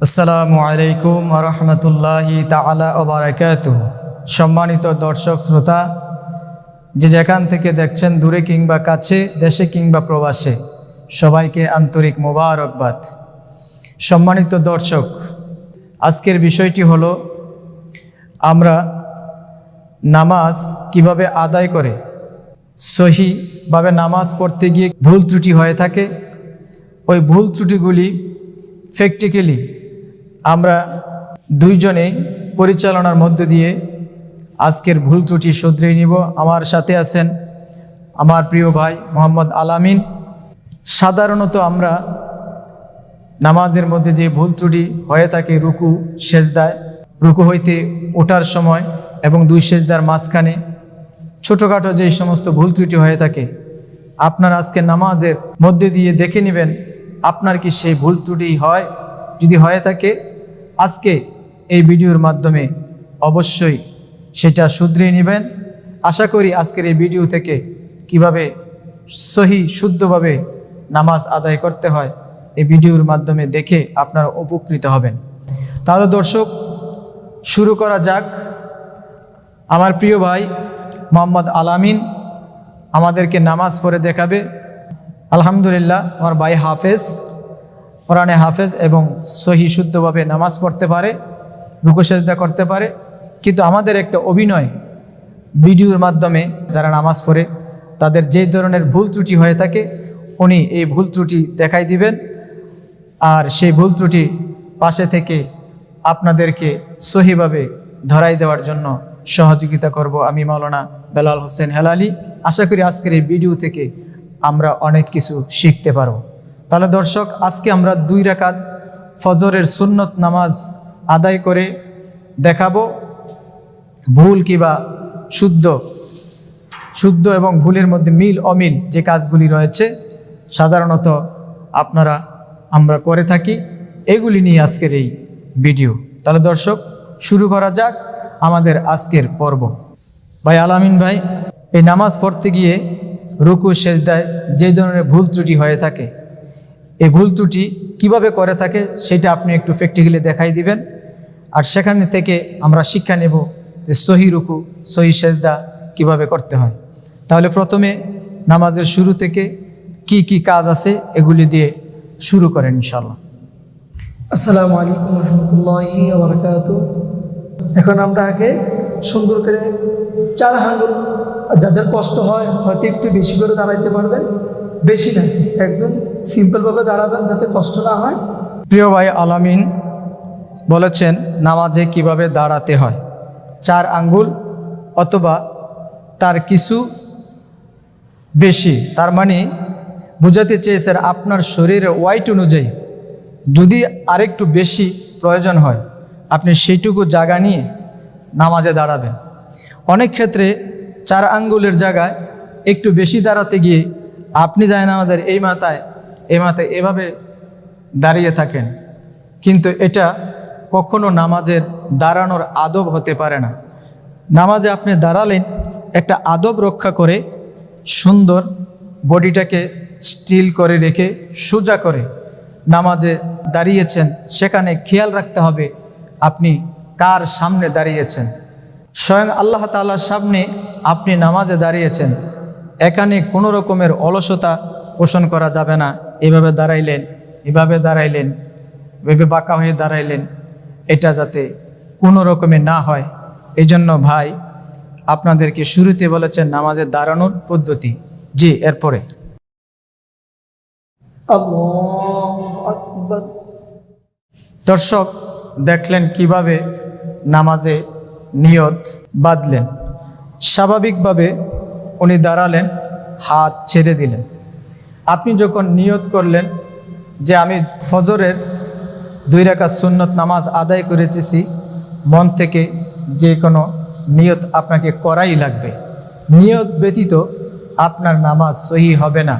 আসসালামু আলাইকুম ওয়া রাহমাতুল্লাহি তাআলা ওয়া বারাকাতুহু। সম্মানিত দর্শক শ্রোতা, যে যেখান থেকে দেখছেন, দূরে কিংবা কাছে, দেশে কিংবা প্রবাসে, সবাইকে আন্তরিক মোবারকবাদ। সম্মানিত দর্শক, আজকের বিষয়টি হলো আমরা নামাজ কিভাবে আদায় করে সহিভাবে নামাজ পড়তে গিয়ে ভুল ত্রুটি হয়ে থাকে। ওই ভুল ত্রুটিগুলি প্র্যাকটিক্যালি আমরা দুইজনেই পরিচালনার মধ্য দিয়ে আজকের ভুল ত্রুটি শুধরে নিব। আমার সাথে আছেন আমার প্রিয় ভাই মোহাম্মদ আলামিন। সাধারণত আমরা নামাজের মধ্যে যে ভুল ত্রুটি হয়ে থাকে রুকু সেজদায়, রুকু হইতে ওঠার সময় এবং দুই সেজদার মাঝখানে ছোটোখাটো যে সমস্ত ভুল ত্রুটি হয়ে থাকে, আপনার আজকে নামাজের মধ্যে দিয়ে দেখে নেবেন আপনার কি সেই ভুল ত্রুটি হয়। যদি হয়ে থাকে, আজকে এই ভিডিওর মাধ্যমে অবশ্যই সেটা শুধরে নেবেন। আশা করি আজকের এই ভিডিও থেকে কিভাবে শুদ্ধভাবে নামাজ আদায় করতে হয় এই ভিডিওর মাধ্যমে দেখে আপনারা উপকৃত হবেন। তাহলে দর্শক, শুরু করা যাক। আমার প্রিয় ভাই মোহাম্মদ আলামিন আমাদেরকে নামাজ পড়ে দেখাবে। আলহামদুলিল্লাহ, আমার ভাই হাফেজ, কোরআনে হাফেজ এবং শুদ্ধভাবে নামাজ পড়তে পারে, রুকু সেজদা করতে পারে। কিন্তু আমাদের একটা অভিনয় ভিডিওর মাধ্যমে যারা নামাজ পড়ে তাদের যে ধরনের ভুল ত্রুটি হয়ে থাকে, উনি এই ভুল ত্রুটি দেখাই দিবেন। আর সেই ভুল ত্রুটি পাশে থেকে আপনাদেরকে সহিভাবে ধরাই দেওয়ার জন্য সহযোগিতা করব আমি মাওলানা বেলাল হোসেন হেলালি। আশা করি আজকের এই ভিডিও থেকে আমরা অনেক কিছু শিখতে পারব। তাহলে দর্শক, আজকে আমরা 2 রাকাত ফজরের সুন্নত নামাজ আদায় করে দেখাবো ভুল কিবা শুদ্ধ এবং ভুলের মধ্যে মিল অমিল যে কাজগুলি রয়েছে সাধারণত আমরা করে থাকি, এগুলি নিয়ে আজকের এই ভিডিও। তাহলে দর্শক, শুরু করা যাক আমাদের আজকের পর্ব। ভাই আলামিন ভাই, এই নামাজ পড়তে গিয়ে রুকু সেজদায় যে ধরনের ভুল ত্রুটি হয়ে থাকে, এই ভুল ত্রুটি কীভাবে করে থাকে সেটা আপনি একটু প্র্যাকটিক্যালি দেখাই দিবেন। আর সেখানে থেকে আমরা শিক্ষা নেব যে সহি রুকু সহি সেজদা কিভাবে করতে হয়। তাহলে প্রথমে নামাজের শুরু থেকে কি কি কাজ আছে এগুলি দিয়ে শুরু করেন ইনশাআল্লাহ। আসসালামু আলাইকুম রহমতুল্লাহি ওয়া বারাকাতুহু। এখন আমরা আগে সুন্দর করে 4 আঙ্গুল, যাদের কষ্ট হয় হয়তো একটু বেশি করে দাঁড়াইতে পারবেন, বেশি না, একদম সিম্পলভাবে দাঁড়াবেন যাতে কষ্ট না হয়। প্রিয় ভাই আলামিন বলেছেন নামাজে কিভাবে দাঁড়াতে হয়। 4 আঙ্গুল অথবা তার কিছু বেশি, তার মানে বোঝাতে চেয়েছেন আপনার শরীরের ওয়াইট অনুযায়ী যদি আরেকটু বেশি প্রয়োজন হয় আপনি সেইটুকু জায়গা নিয়ে নামাজে দাঁড়াবেন। অনেক ক্ষেত্রে 4 আঙ্গুলের জায়গায় একটু বেশি দাঁড়াতে গিয়ে আপনি যায় না আমাদের এই মাথায় এভাবে দাঁড়িয়ে থাকেন, কিন্তু এটা কখনো নামাজের দাঁড়ানোর আদব হতে পারে না। নামাজে আপনি দাঁড়ালেন একটা আদব রক্ষা করে, সুন্দর বডিটাকে স্টিল করে রেখে সোজা করে নামাজে দাঁড়িয়েছেন, সেখানে খেয়াল রাখতে হবে আপনি কার সামনে দাঁড়িয়েছেন। স্বয়ং আল্লাহ তাআলার সামনে আপনি নামাজে দাঁড়িয়েছেন, এখানে কোনো রকমের অলসতা পোষণ করা যাবে না। এভাবে দাঁড়াইলেন, এভাবে বাঁকা হয়ে দাঁড়াইলেন, এটা যাতে কোনো রকমে না হয়। এই জন্য ভাই আপনাদেরকে শুরুতে বলেছেন নামাজে দাঁড়ানোর পদ্ধতি। জি, এরপরে আল্লাহু আকবার। দর্শক দেখলেন কিভাবে নামাজে নিয়ত বাঁধলেন। স্বাভাবিকভাবে উনি দাঁড়ালেন, হাত ছেড়ে দিলেন। আপনি যখন নিয়ত করলেন যে আমি ফজরের 2 রাকাত সুন্নত নামাজ আদায় করেছি, মন থেকে যে কোনো নিয়ত আপনাকে করাই লাগবে। নিয়ত ব্যতীত আপনার নামাজ সহি হবে না।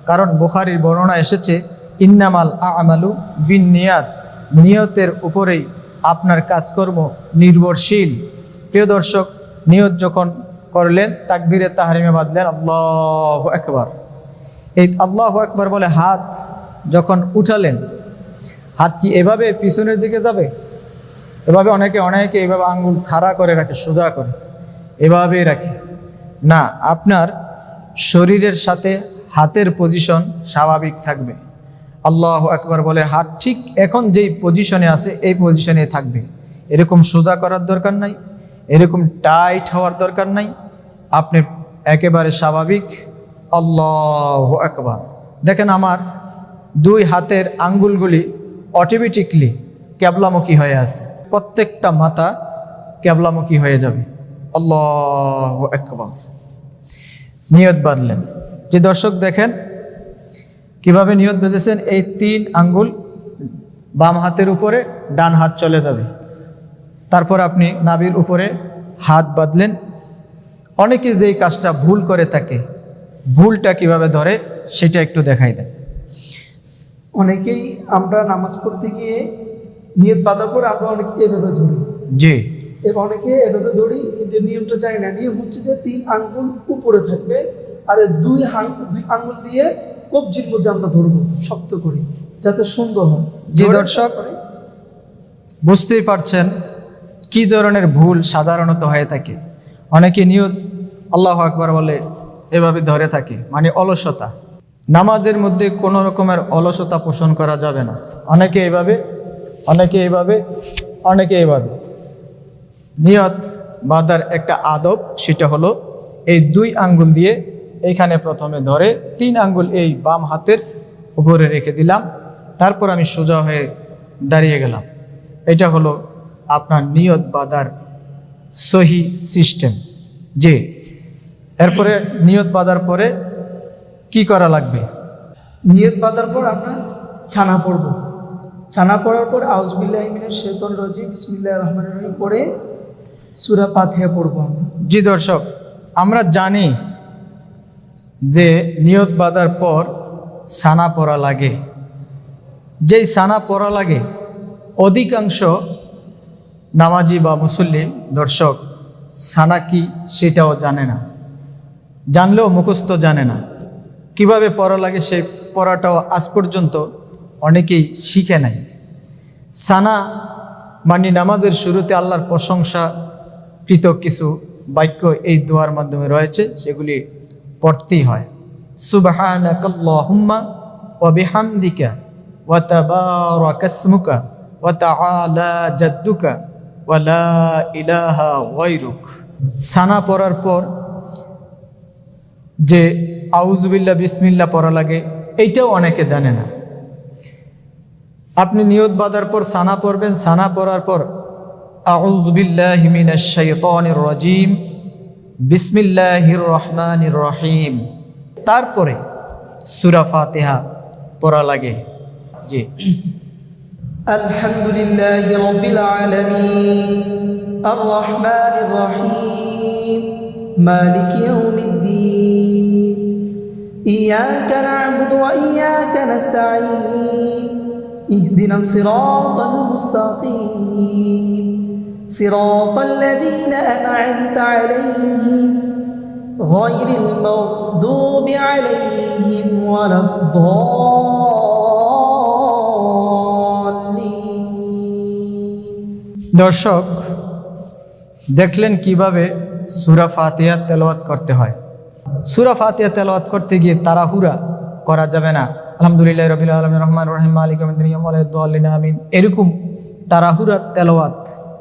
কারণ বুখারীর বর্ণনা এসেছে ইন্নামাল আমালু বিন্নিয়াত, নিয়তের উপরেই আপনার কাজকর্ম নির্ভরশীল। প্রিয় দর্শক, নিয়ত যখন করলেন তাকবীরে তাহরিমে বাঁধলেন আল্লাহু আকবার। এই আল্লাহু আকবার বলে হাত যখন উঠালেন, হাত কি এভাবে পিছনের দিকে যাবে? এভাবে অনেকে এভাবে আঙ্গুল খাড়া করে রাখে, সোজা করে, এভাবেই রাখে না। আপনার শরীরের সাথে হাতের পজিশন স্বাভাবিক থাকবে। আল্লাহু আকবার বলে হাত ঠিক এখন যেই পজিশনে আছে এই পজিশনে থাকবে। এরকম সোজা করার দরকার নাই, এরকম টাইট হওয়ার দরকার নাই। আপনি একেবারে স্বাভাবিক। আল্লাহু আকবার। দেখেন আমার দুই হাতের আঙ্গুলগুলি অটোমেটিকলি ক্যাবলামুখী হয়ে আছে, প্রত্যেকটা মাথা ক্যাবলামুখী হয়ে যাবে। আল্লাহু আকবার। নিয়ত বাঁধলেন। যে দর্শক দেখেন কিভাবে নিয়ত বেঁধেছেন, এই 3 আঙ্গুল বাম হাতের উপরে, ডান হাত চলে যাবে। তারপর আপনি নাভির উপরে হাত বাঁধলেন। অনেকে যেই কাজটা ভুল করে থাকে, ভুলটা কিভাবে ধরে সেটা একটু দেখাই দেন। অনেকেই আমরা নামাজ পড়তে গিয়ে নিয়ত বাঁধার পর আমরা অনেকে এভাবে ধরি, জি, এবং অনেকে এভাবে ধরি, কিন্তু নিয়মটা জানি না। নিয়ম হচ্ছে যে 3 আঙ্গুল উপরে থাকবে, আর দুই আঙ্গুল দিয়ে কবজির মধ্যে আমরা ধরবো, শক্ত করি, যাতে সুন্দর হয়। যে দর্শক বুঝতেই পারছেন কি ধরনের ভুল সাধারণত হয়ে থাকে। অনেকে নিয়ত আল্লাহু আকবার বলে এভাবে ধরে থাকে, মানে অলসতা। নামাজের মধ্যে কোনো রকমের অলসতা পোষণ করা যাবে না। অনেকে এইভাবে, অনেকে এইভাবে, অনেকে এইভাবে। নিয়ত বাঁধার একটা আদব, সেটা হলো এই 2 আঙ্গুল দিয়ে এইখানে প্রথমে ধরে 3 আঙ্গুল এই বাম হাতের উপরে রেখে দিলাম, তারপর আমি সোজা হয়ে দাঁড়িয়ে গেলাম। এটা হলো আপনার নিয়ত বাঁধার সহি সিস্টেম। যে এরপরে নিয়ত বাঁধার পরে কি করা লাগবে? নিয়ত বাঁধার পর আমরা ছানা পড়ব। ছানা পড়ার পর আউযুবিল্লাহি মিনাশ শাইতানির রাজিম বিসমিল্লাহির রহমানির রহিম পড়ে সূরা ফাতিহা পড়ব আমরা। জি দর্শক, আমরা জানি যে নিয়ত বাঁধার পর ছানা পড়া লাগে। যেই ছানা পড়া লাগে অধিকাংশ নামাজি বা মুসল্লি দর্শক ছানা কি সেটাও জানে না, জানলেও মুখস্থ জানে না। কিভাবে পড়া লাগে সেই পড়াটাও আজ পর্যন্ত অনেকেই শিখে নাই। ছানা মানে নামাজের শুরুতে আল্লাহর প্রশংসা কৃত কিছু বাক্য এই দোয়ার মাধ্যমে রয়েছে, সেগুলি পড়তেই হয়। সুবহানাকাল্লাহুম্মা ওয়া বিহামদিকা ওয়া তাবারাকা ইসমুকা ওয়া তাআলা জাদ্দুকা ওয়া লা ইলাহা গায়রুক। ছানা পড়ার পর যে আউযুবিল্লাহ বিসমিল্লাহ পড়া লাগে এইটাও অনেকে জানে না। আপনি নিয়ত বাঁধার পর ছানা পড়বেন, ছানা পড়ার পর আউযুবিল্লাহি মিনাশ শাইতানির রাজিম বিসমিল্লাহির রহমানির রহিম, তারপরে সূরা ফাতিহা পড়া লাগে। জি, আলহামদুলিল্লাহি রাব্বিল আলামিন আর রহমানির রহিম মালিকি ইয়াউমিদ্দিন ইয়াকা না'বুদু ওয়া ইয়াকা নাস্তাঈন ইহদিনাস সিরাতাল মুস্তাকিম সিরাতাল লাযীনা আন'আমতা আলাইহিম গায়রিল মাগদুবি আলাইহিম ওয়ালাদ-দাল্লিন। দর্শক দেখলেন কিভাবে সূরা ফাতিহা তেলাওয়াত করতে হয়। সূরা ফাতিহা তেলাওয়াত করতে গিয়ে তাড়াহুড়া করা যাবে না। আলহামদুলিল্লাহি রাব্বিল আলামিন রহমানির রহিম মালিকি ইয়াউমিদ্দিন ইয়্যাকা ওয়ালাদ-দাল্লিন আমিন, এরকম তাড়াহুড়ার তেলাওয়াত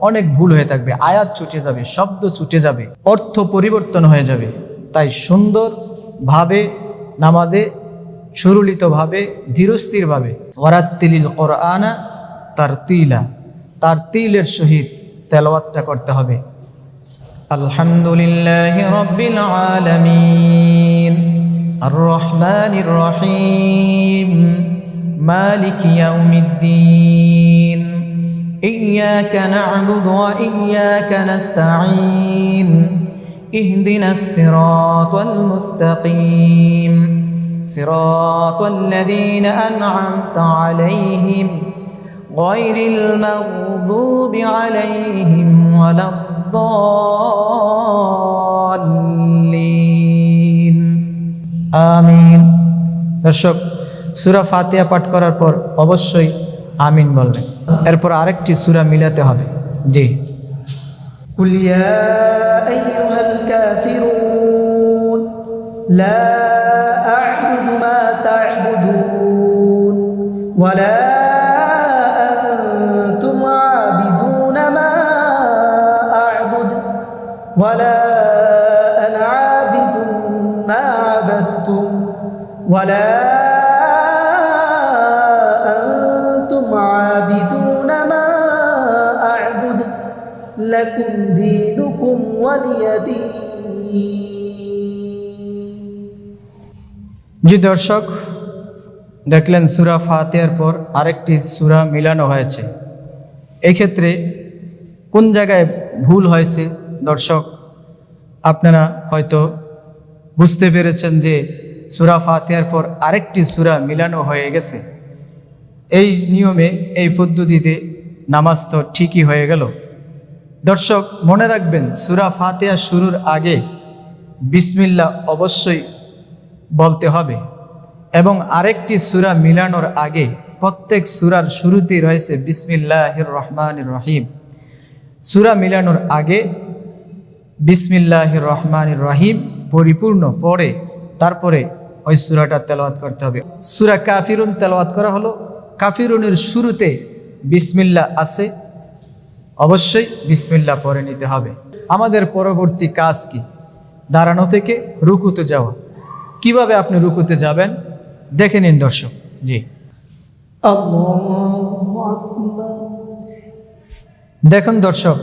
অনেক ভুল হয়ে থাকবে। আয়াত ছুটে যাবে, শব্দ ছুটে যাবে, অর্থ পরিবর্তন হয়ে যাবে। তাই সুন্দরভাবে নামাজে সুরলিতভাবে ধীরস্থিরভাবে ওয়ারাত্তিলিল কুরআনা তারতিলা, তারতিলের সহিত তেলাওয়াতটা করতে হবে। আলহামদুলিল্লাহি রাব্বিল আলামিন আর রহমানির রহিম মালিকি ইয়াউমিদ্দিন ইয়্যাকা না'বুদু ওয়া ইয়্যাকা নাস্তাঈন ইহদিনাস সিরাতাল মুস্তাকিম সিরাতাল লাযীনা আন'আমতা আলাইহিম গায়রিল মাগদুবি আলাইহিম ওয়ালাদ-দাল্লিন আমিন। দর্শক, সূরা ফাতিহা পাঠ করার পর অবশ্যই আমিন বলবেন। এরপর আরেকটি সূরা মিলাতে হবে। জি। قل يا أيها الكافرون لا أعبد ما تعبدون ولا أنتم عابدون ما أعبد ولا أنا عابد ما عبدتم ولا أنتم عابدون ما أعبد لكم دينكم ولي دين। জি দর্শক, দেখলেন সূরা ফাতিহার পর আরেকটি সূরা মিলানো হয়েছে। এই ক্ষেত্রে কোন জায়গায় ভুল হয়েছে দর্শক, আপনারা হয়তো বুঝতে পেরেছেন যে সূরা ফাতিহার পর আরেকটি সূরা মিলানো হয়ে গেছে। এই নিয়মে, এই পদ্ধতিতে নামাজ তো ঠিকই হয়ে গেল। দর্শক মনে রাখবেন, সূরা ফাতিহা শুরুর আগে বিসমিল্লাহ অবশ্যই বলতে হবে, এবং আরেকটি সূরা মিলানোর আগে প্রত্যেক সূরার শুরুতেই রয়েছে বিসমিল্লাহির রহমানির রহিম। সূরা মিলানোর আগে বিসমিল্লাহির রহমানির রহিম পরিপূর্ণ পড়ে তারপরে ওই সূরাটা তেলাওয়াত করতে হবে। সূরা কাফিরুন তেলাওয়াত করা হলো, কাফিরুনের শুরুতে বিসমিল্লাহ আছে, অবশ্যই বিসমিল্লাহ পড়ে নিতে হবে। আমাদের পরবর্তী কাজ কি? দাঁড়ানো থেকে রুকুতে যাওয়া। কিভাবে আপনি রুকুতে যাবেন দেখে নিন দর্শক। জি, আল্লাহু আকবার। দেখুন দর্শক,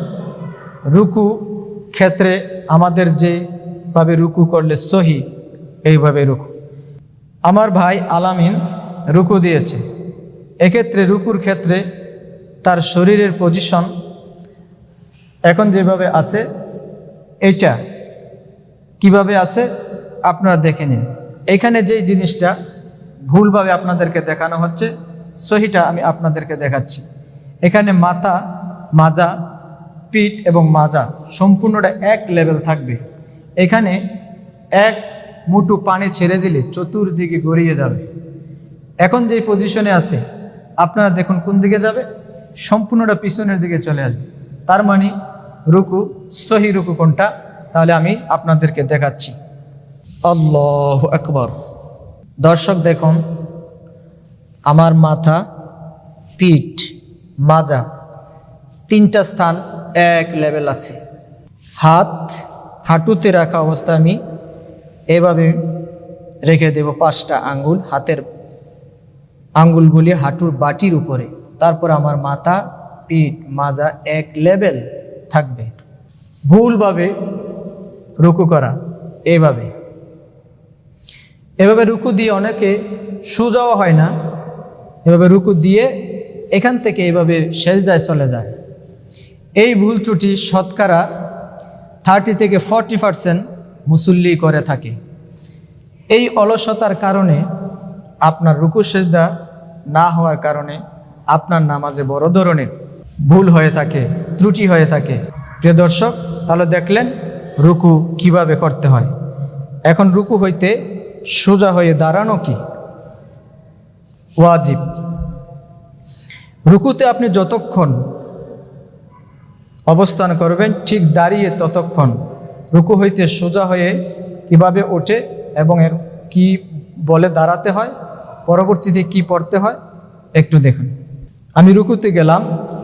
রুকু ক্ষেত্রে আমাদের যেভাবে রুকু করলে সহি, এইভাবে রুকু। আমার ভাই আলামিন রুকু দিয়েছে। এক্ষেত্রে রুকুর ক্ষেত্রে তার শরীরের পজিশন এখন যেভাবে আছে, এইটা কিভাবে আছে আপনারা দেখে নিন। এখানে যেই জিনিসটা ভুলভাবে আপনাদেরকে দেখানো হচ্ছে, সহিটা আমি আপনাদেরকে দেখাচ্ছি। এখানে মাথা, মাজা, পিঠ এবং মাজা সম্পূর্ণটা এক লেভেল থাকবে। এখানে এক মুঠো পানি ছেড়ে দিলে চতুর্দিকে গড়িয়ে যাবে। এখন যেই পজিশনে আছে আপনারা দেখুন কোন দিকে যাবে, সম্পূর্ণটা পিছনের দিকে চলে আসবে। তার মানে রুকু, সহি রুকু কোনটা, তাহলে আমি আপনাদেরকে দেখাচ্ছি। আল্লাহু আকবার। দর্শক দেখুন, আমার মাথা, পিঠ, মাজা তিনটা স্থান এক লেভেল আছে। হাত হাঁটুতে রাখা অবস্থায় আমি এভাবে রেখে দেব 5টা আঙ্গুল, হাতের আঙ্গুলগুলি হাঁটুর বাটির উপরে। তারপর আমার মাথা, পিঠ, মাজা এক লেভেল থাকবে। ভুলভাবে রুকু করা, এভাবে রুকু দিয়ে অনেকে সোজাও হয় না, এভাবে রুকু দিয়ে এখান থেকে এভাবে সেজদায় চলে যায়। এই ভুল ত্রুটি শতকরা 30 থেকে 40% মুসল্লি করে থাকে। এই অলসতার কারণে, আপনার রুকু সেজদা না হওয়ার কারণে আপনার নামাজে বড় ধরনের ভুল হয়ে থাকে, ত্রুটি হয়ে থাকে। প্রিয় দর্শক, তাহলে দেখলেন রুকু কিভাবে করতে হয়। এখন রুকু হইতে সোজা হয়ে দাঁড়ানো কি ওয়াজিব। রুকুতে আপনি যতক্ষণ অবস্থান করবেন, ঠিক দাঁড়িয়ে ততক্ষণ। রুকু হইতে সোজা হয়ে কিভাবে ওঠে এবং এর কি বলে দাঁড়াতে হয়, পরবর্তীতে কি পড়তে হয় একটু দেখুন। আমি রুকুতে গেলাম,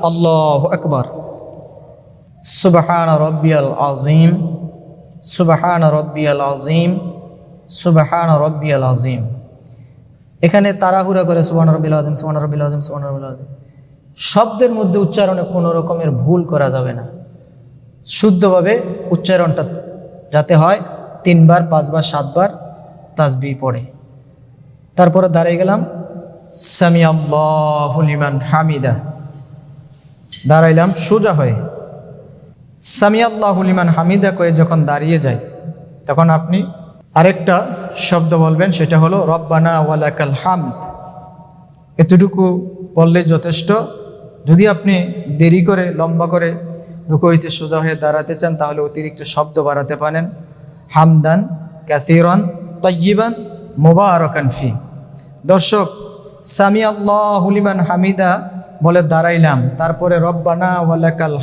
আল্লাহু আকবার, সুবহান রব্বিয়াল আযীম, সুবহান রব্বিয়াল আযীম, সুবহান রব্বিয়াল আযীম। এখানে তাড়াহুড়া করে সুবহান রব্বিল আযীম, সুবহান রব্বিল আযীম, সুবহান রব্বিল আযীম, শব্দের মধ্যে উচ্চারণে কোনো রকমের ভুল করা যাবে না। শুদ্ধভাবে উচ্চারণটা যাতে হয় 3 বার, 5 বার, 7 বার তাসবিহ পড়ে। তারপরে দাঁড়িয়ে গেলাম, সামি আল্লাহু লিমান হামিদা, দাঁড়াইলাম সোজা হয়ে। সামি আল্লাহু লিমান হামিদা করে যখন দাঁড়িয়ে যায়, তখন আপনি আরেকটা শব্দ বলবেন, সেটা হলো রব্বানা ওয়ালাকাল হামদ। এতটুকু বললে যথেষ্ট। যদি আপনি দেরি করে, লম্বা করে রুকু হইতে সোজা হয়ে দাঁড়াতে চান, তাহলে অতিরিক্ত শব্দ বাড়াতে পারেন, হামদান কাসীরান তাইয়িবান মুবারাকান ফি। দর্শক, সামি আল্লাহু লিমান হামিদা বলে দাঁড়াইলাম, তারপরে রব্বানা ওয়ালাকাল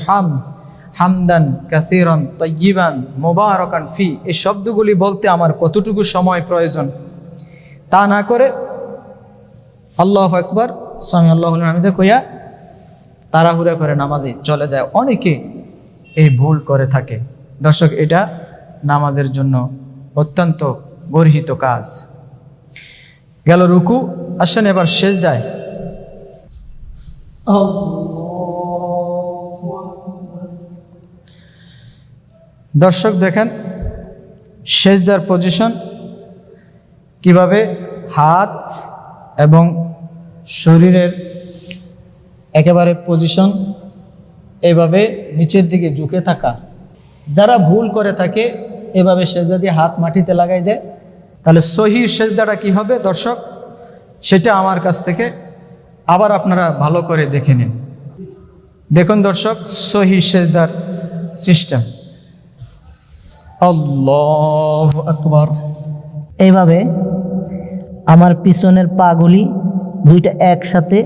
হামদান কাসীরান তাইয়িবান মুবারাকান ফি, এই শব্দগুলি বলতে আমার কতটুকু সময় প্রয়োজন, তা না করে আল্লাহু আকবার সামি আল্লাহু লিমান হামিদা কইয়া তাড়াহুড়া করে নামাজে চলে যায়। অনেকে এই ভুল করে থাকে। দর্শক, এটা নামাজের জন্য অত্যন্ত গর্হিত কাজ। গেল রুকু, আসেন এবার সেজদায়। দর্শক দেখেন সেজদার পজিশন কিভাবে, হাত এবং শরীরের একেবারে পজিশন এভাবে নিচের দিকে ঝুঁকে থাকা। যারা ভুল করে থাকে এভাবে সেজদা দিয়ে হাত মাটিতে লাগাই দেয়, তাহলে সহি সেজদাটা কি হবে দর্শক, সেটা আমার কাছ থেকে আবার আপনারা ভালো করে দেখে নিন। দেখুন দর্শক, সহি সেজদার সিস্টেম। আল্লাহু আকবার। এইভাবে আমার পিছনের পাগুলি দুইটা একসাথে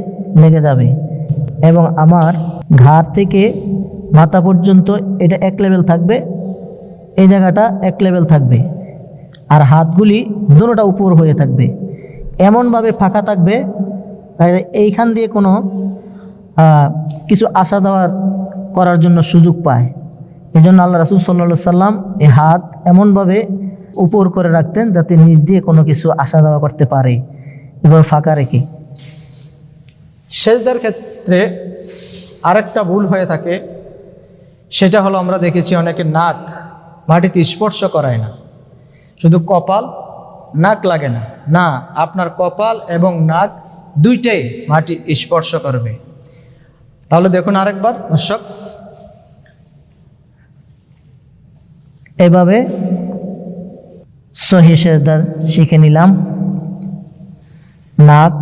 লেগে যাবে এবং আমার ঘাড় থেকে মাথা পর্যন্ত এটা এক লেভেল থাকবে, এই জায়গাটা এক লেভেল থাকবে, আর হাতগুলি দুটোটা উপর হয়ে থাকবে, এমনভাবে ফাঁকা থাকবে তাই এইখান দিয়ে কোনো কিছু আসা যাওয়ার করার জন্য সুযোগ পায়। এই জন্য আল্লাহ রাসূল সাল্লাল্লাহু আলাইহি সাল্লাম এই হাত এমনভাবে উপর করে রাখতেন যাতে নিচ দিয়ে কোনো কিছু আসা যাওয়া করতে পারে, এভাবে ফাঁকা রেখে। সেজদার ক্ষেত্রে আরেকটা ভুল হয়ে থাকে, সেটা হলো আমরা দেখেছি অনেকে নাক মাটিতে স্পর্শ করায় না, শুধু কপাল নাক লাগে না, না আপনার কপাল এবং নাক দুইটাই মাটি স্পর্শ করবে। তাহলে দেখুন আরেকবার দর্শক, এভাবে সহি সেজদা শিখে নিলাম। নাক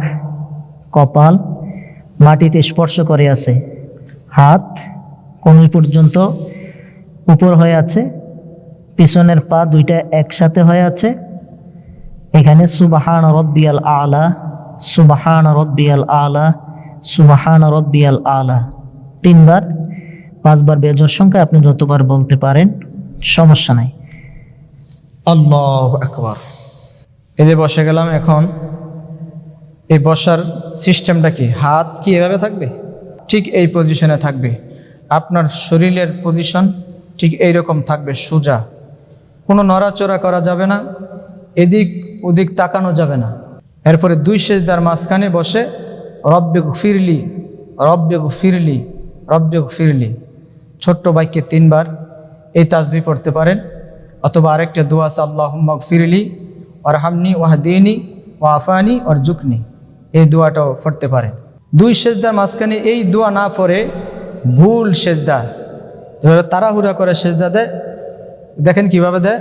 কপাল মাটিতে স্পর্শ করে আছে, হাত কনুই পর্যন্ত উপর হয়ে আছে, পিছনের পা দুইটা একসাথে হয়ে আছে। এখানে সুবহান রব্বিয়াল আলা, সুবহান রব্বিয়াল আলা, সুবহান রব্বিয়াল আলা 3 বার, 5 বার বেজোর সংখ্যা আপনি যতবার বলতে পারেন, সমস্যা নাই। আল্লাহু আকবার। এই যে বসে গেলাম, এখন এই বসার সিস্টেমটা কি, হাত কি এভাবে থাকবে, ঠিক এই পজিশনে থাকবে। আপনার শরীরের পজিশন ঠিক এইরকম থাকবে, সোজা, কোনো নড়াচড়া করা যাবে না, এদিক ওদিক তাকানো যাবে না। এরপরে 2 সেজদার মাঝখানে বসে রব্বে গফিরলি, রব্বে গফিরলি, রব্বে গফিরলি ছোট্ট বাক্যে 3 বার এই তাসবিহ পড়তে পারেন, অথবা আরেকটা দোয়া আছে আল্লাহুম্মা গফিরলি ওয়ারহামনি ওয়াহদিনি ওয়াফানি ওয়ারজুকনি, এই দোয়াটাও পড়তে পারেন। 2 সেজদার মাঝখানে এই দোয়া না পড়ে ভুল সেজদা, যেভাবে তাড়াহুড়া করে সেজদা দেয়, দেখেন কিভাবে দেয়।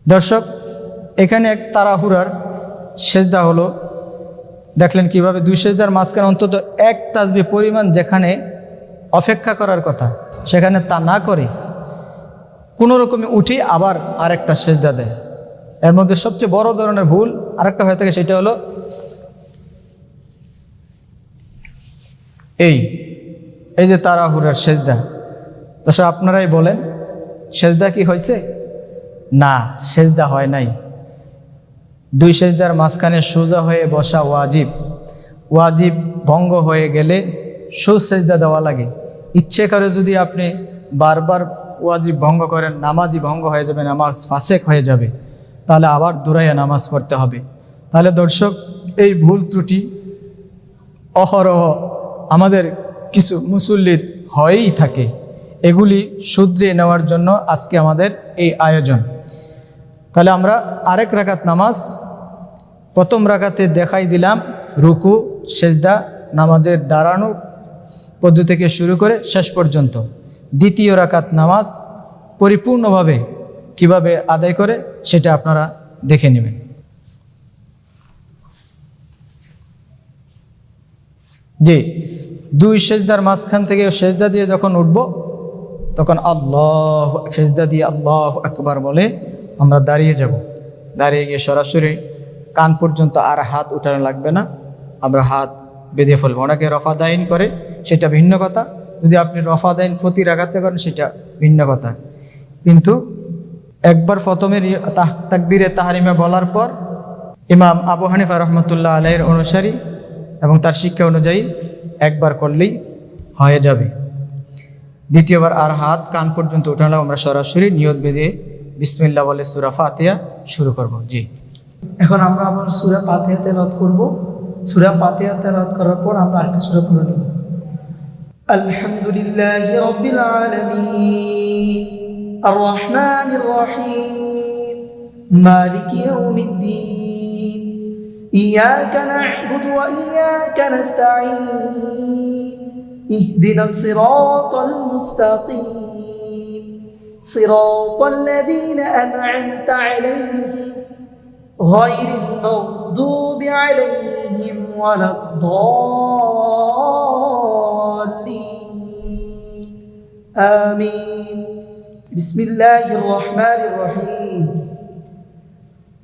দর্শক, এখানে এক তাড়াহুড়ার সেজদা হলো, দেখলেন কিভাবে 2 সেজদার মাঝখানে অন্তত এক তাসবিহ পরিমাণ যেখানে অপেক্ষা করার কথা সেখানে তা না করে কোনো রকমে উঠে আবার আরেকটা সেজদা দেয়। এর মধ্যে সবচেয়ে বড় ধরনের ভুল আরেকটা হয়ে থাকে, সেটা হলো এই যে তাড়াহুড়ার সেজদা। দর্শক, আপনারাই বলেন সেজদা কি হয়েছে? না, সেজদা হয় নাই। 2 সেজদার মাঝখানে সোজা হয়ে বসা ওয়াজিব, ওয়াজিব ভঙ্গ হয়ে গেলে সুসেজদা দেওয়া লাগে। ইচ্ছে করে যদি আপনি বারবার ওয়াজিব ভঙ্গ করেন, নামাজই ভঙ্গ হয়ে যাবে, নামাজ ফাসেক হয়ে যাবে, তাহলে আবার দৌড়াইয়া নামাজ পড়তে হবে। তাহলে দর্শক, এই ভুল ত্রুটি অহরহ আমাদের কিছু মুসল্লির হয়েই থাকে। এগুলি শুধরিয়ে নেওয়ার জন্য আজকে আমাদের এই আয়োজন। তাহলে আমরা আরেক রাকাত নামাজ, প্রথম রাকাতে দেখাই দিলাম রুকু সেজদা, নামাজের দাঁড়ানো পদ্ধতি থেকে শুরু করে শেষ পর্যন্ত। দ্বিতীয় রাকাত নামাজ পরিপূর্ণভাবে কিভাবে আদায় করে সেটা আপনারা দেখে নেবেন। জি, 2 সেজদার মাঝখান থেকে সেজদা দিয়ে যখন উঠব তখন আল্লাহ, সেজদা দিয়ে আল্লাহু আকবার বলে আমরা দাঁড়িয়ে যাব। দাঁড়িয়ে গিয়ে সরাসরি কান পর্যন্ত আর হাত উঠানো লাগবে না, আমরা হাত বেঁধে ফেলবো। ওনাকে রফা দাইন করে সেটা ভিন্ন কথা, যদি আপনি রফা দাইন প্রতি রাখাতে করেন সেটা ভিন্ন কথা। কিন্তু একবার প্রথমে তাকবীরে তাহরিমা বলার পর ইমাম আবু হানিফা রহমতুল্লাহ আলাইহির অনুসারী এবং তার শিক্ষা অনুযায়ী একবার করলেই হয়ে যাবে। দ্বিতীয়বার আর হাত কান পর্যন্ত উঠালাম, আমরা সরাসরি নিয়ত বেঁধে বিসমিল্লাহ বলে সূরা ফাতিহা শুরু করব। জি, এখন আমরা আবার সূরা ফাতিহা তেলাওয়াত করব। সূরা ফাতিহা তেলাওয়াত করার পর আমরা আরেকটা সূরা পড়ে নেব। আলহামদুলিল্লাহি রাব্বিল আলামিন আর রহমানির রহিম মালিকি ইয়াউমিদ্দিন ইয়াকা না'বুদু ওয়া ইয়াকা নাস্তাঈন ইহদিনাস সিরাতাল মুস্তাকিম সিরাতাল লাযীনা আন'আমতা আলাইহিম غير المغضوب عليهم ولا الضالين آمين بسم الله الرحمن الرحيم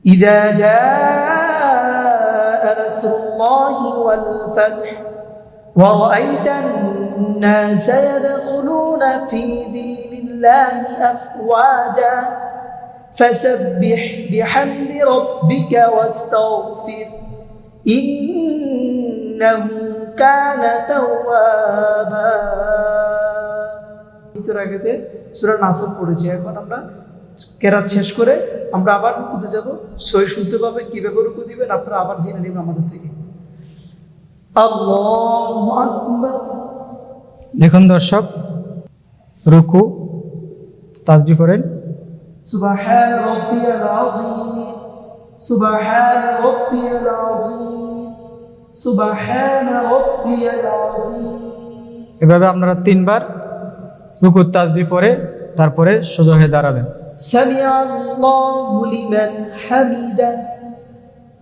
إذا جاء نصر الله والفتح ورأيت الناس يدخلون في دين الله أفواجا فسبح بحمد ربك واستغفر إنه كان توابا। আগেতে সূরা নাসর পড়েছি, এখন আমরা কেরাত শেষ করে আমরা আবার রুকুতে যাব। সহি শুদ্ধভাবে কিভাবে রুকু দিবেন আপনারা আবার জেনে নেবেন আমাদের থেকে। আল্লাহু আকবার। দেখুন দর্শক, রুকু তাসবিহ করেন سبحان ربي العظيم سبحان ربي العظيم سبحان ربي العظيم। এভাবে আপনারা 3 বার রুকু তাসবিহ পড়ে তারপরে সোজা হয়ে দাঁড়াবেন। سمع الله لمن حمده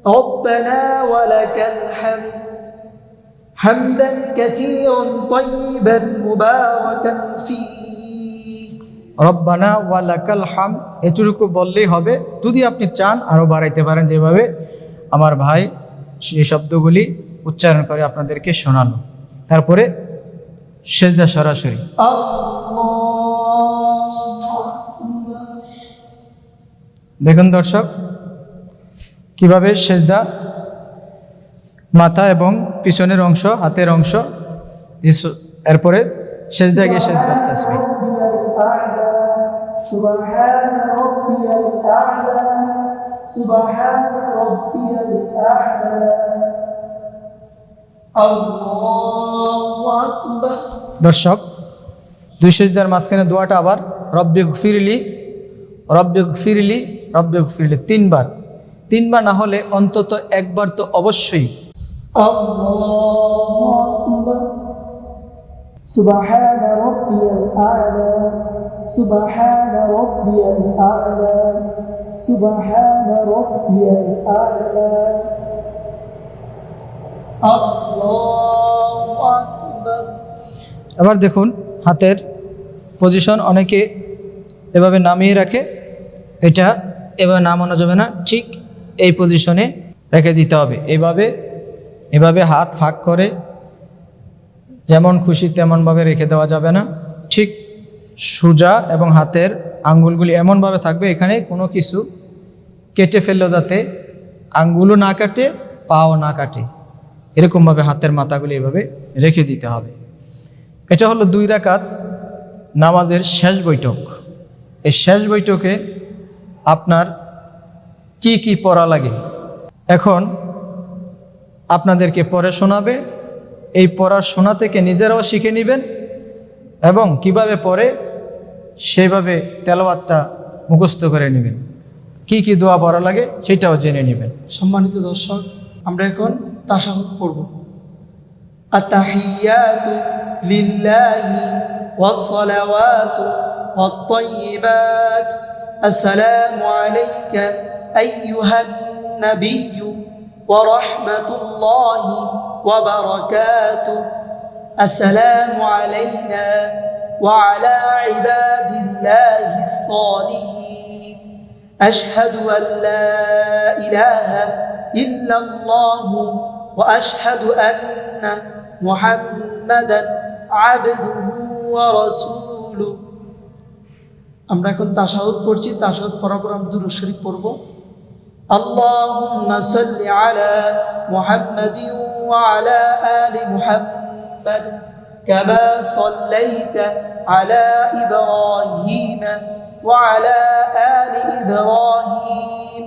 ربنا ولك الحمد حمدا كثيرا طيبا مباركا فيه রব্বানা ওয়ালাকাল হামদ, এটুকু বললেই হবে। যদি আপনি চান আরও বাড়াইতে পারেন, যেভাবে আমার ভাই সেই শব্দগুলি উচ্চারণ করে আপনাদেরকে শোনালো। তারপরে সেজদা সরাসরি। দেখুন দর্শক কিভাবে সেজদা, মাথা এবং পিছনের অংশ, হাতের অংশ, এরপরে সেজদা গিয়ে সেজদার তাসবিহ। سبحان ربي الأعلى سبحان ربي الأعلى الله أكبر। দর্শক, 2 সেজদার মাঝখানে দোয়াটা আবার রব্বি গফিরলি রব্বি গফিরলি রব্বি গফিরলি 3 বার। 3 বার না হলে অন্তত একবার তো অবশ্যই। الله أكبر سبحان ربي الأعلى سبحان ربي الأعلى سبحان ربي الأعلى الله أكبر। এবার দেখুন হাতের পজিশন, অনেকে এভাবে নামিয়ে রাখে, এটা এভাবে নামানো যাবে না, ঠিক এই পজিশনে রেখে দিতে হবে। এভাবে হাত ফাঁক করে যেমন খুশি তেমনভাবে রেখে দেওয়া যাবে না, ঠিক সোজা, এবং হাতের আঙ্গুলগুলি এমনভাবে থাকবে এখানে কোনো কিছু কেটে ফেললেও যাতে আঙ্গুলও না কাটে, পাও না কাটে, এরকমভাবে হাতের মাথাগুলি এভাবে রেখে দিতে হবে। এটা হলো 2 রাকাত নামাজের শেষ বৈঠক। এই শেষ বৈঠকে আপনার কি কি পড়া লাগে এখন আপনাদেরকে পড়ে শোনাবে। এই পড়াশোনা থেকে নিজেরাও শিখে নেবেন এবং কিভাবে পড়ে সেইভাবে তেলাওয়াতটা মুখস্থ করে নেবেন। কি কি দোয়া পড়া লাগে সেটাও জেনে নেবেন। সম্মানিত দর্শক, আমরা এখন তাশাহুদ পড়ব। আত-তাহিয়াতু লিল্লাহি ওয়াস-সালাওয়াতু ওয়াত-তাইয়্যিবাত আসসালামু আলাইকা আইয়ুহান নাবিয়্যু ওয়া রাহমাতুল্লাহি ওয়া বারাকাতুহু আসসালামু আলাইনা ওয়া আলা ইবাদিল্লাহিস সালিহিন أشهد أن لا إله إلا الله وأشهد أن محمدا عبده ورسوله আমরা এখন তাশাহুদ পড়ছি তাশাহুদ পড়ার পর আমরা দুরূদ শরীফ পড়ব আল্লাহুম্মা সাল্লি আলা মুহাম্মাদিন ওয়া আলা আলি মুহাম্মাদ কামা সাল্লাইতা আলা ইব্রাহিম ওয়া আলা আলি ইব্রাহিম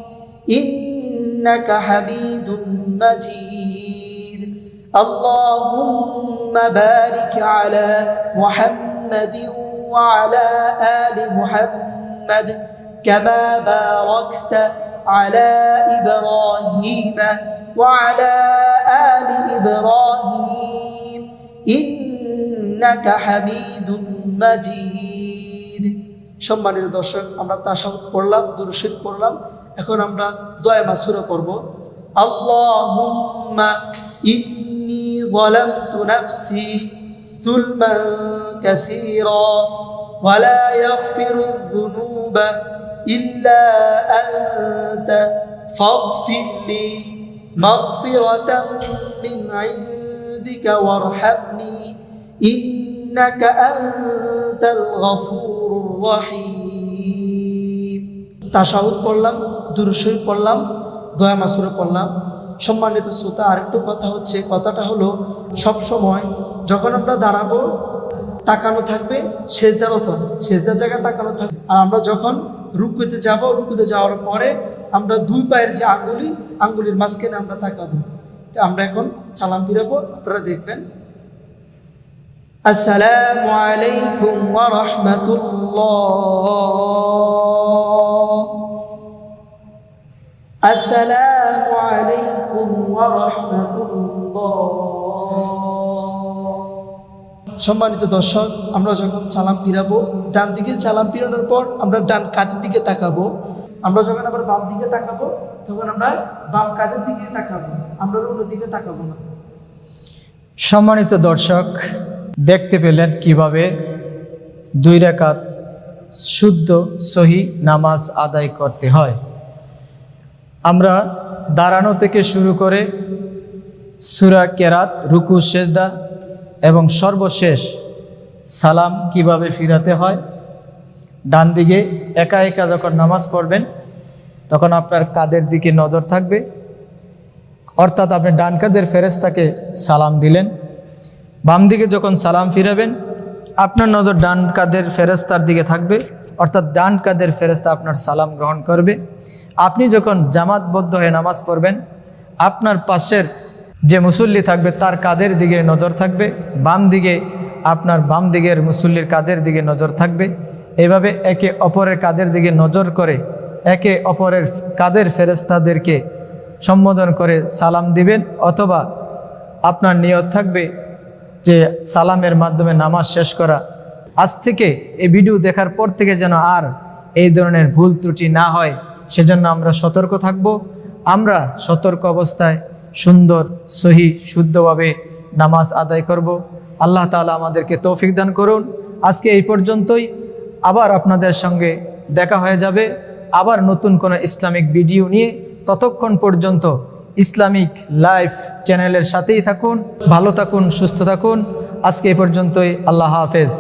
ইন্নাকা হামিদুম মাজিদ আল্লাহুম্মা বারিক আলা মুহাম্মাদিন وعلى آل محمد كما باركت على إبراهيم وعلى آل إبراهيم إنك حميد مجيد সম্মানিত দর্শক আমরা তাশাহুদ পড়লাম দুরূদ শরীফ পড়লাম এখন আমরা দোয়া মাসুরা পড়ব আল্লাহুম্মা ইন্নী যালামতু নাফসি ظلما كثيرا ولا يغفر الذنوب إلا أنت فاغفر لي مغفرة من عندك وارحمني إنك أنت الغفور الرحيم তাশাহুদ পড়লাম দুরূদ শরীফ পড়লাম দোয়া মাসুরা পড়লাম সম্মানিত শ্রোতা আরেকটু কথা হচ্ছে কথাটা হলো সব সময় যখন আমরা দাঁড়াবো তাকানো থাকবে সেজদার অথবা সেজদার জায়গায় তাকানো থাকবে আর আমরা যখন রুকুতে যাব রুকুতে যাওয়ার পরে আমরা দুই পায়ের যে আঙ্গুলির মাঝখানে আমরা তাকাবো তো আমরা এখন সালাম ফিরাবো আপনারা দেখবেন আসসালামু আলাইকুম ওয়া রাহমাতুল্লাহ আসসালামু আলাইকুম ওয়া রাহমাতুল্লাহ সম্মানিত দর্শক আমরা যখন সালাম ফিরাবো ডান দিকে সালাম ফিরানোর পর আমরা ডান কাঁধের দিকে তাকাবো আমরা যখন আবার বাম দিকে তাকাবো তখন আমরা বাম কাঁধের দিকে তাকাবো আমরা অন্য দিকে তাকাবো না সম্মানিত দর্শক দেখতে পেলেন কিভাবে 2 রাকাত শুদ্ধ সহি নামাজ আদায় করতে হয় আমরা দাঁড়ানো থেকে শুরু করে সূরা কেরাত রুকু সেজদা এবং সর্বশেষ সালাম কিভাবে ফিরাতে হয় ডান দিকে একা একা যখন নামাজ পড়বেন তখন আপনার কাঁধের দিকে নজর থাকবে অর্থাৎ আপনি ডান কাঁধের ফেরেশতাকে সালাম দিলেন বাম দিকে যখন সালাম ফিরাবেন আপনার নজর ডান কাঁধের ফেরেশতার দিকে থাকবে অর্থাৎ ডান কাঁধের ফেরেশতা আপনার সালাম গ্রহণ করবে আপনি যখন জামাতবদ্ধ হয়ে নামাজ পড়বেন আপনার পাশের যে মুসল্লি থাকবে তার কাঁধের দিকে নজর থাকবে বাম দিকে আপনার বাম দিকের মুসল্লির কাঁধের দিকে নজর থাকবে এভাবে একে অপরের কাঁধের দিকে নজর করে একে অপরের কাঁধের ফেরেশতাদেরকে সম্বোধন করে সালাম দিবেন অথবা আপনার নিয়ত থাকবে যে সালামের মাধ্যমে নামাজ শেষ করা আজ থেকে এই ভিডিও দেখার পর থেকে যেন আর এই ধরনের ভুল ত্রুটি না হয় সেজন্য আমরা সতর্ক থাকব আমরা সতর্ক অবস্থায় সুন্দর সহি শুদ্ধভাবে নামাজ আদায় করব আল্লাহ তাআলা আমাদেরকে তৌফিক দান করুন আজকে এই পর্যন্তই আবার আপনাদের সঙ্গে দেখা হয়ে যাবে আবার নতুন কোনো ইসলামিক ভিডিও নিয়ে ততক্ষণ পর্যন্ত ইসলামিক লাইফ চ্যানেলের সাথেই থাকুন ভালো থাকুন সুস্থ থাকুন আজকে এই পর্যন্তই আল্লাহ হাফেজ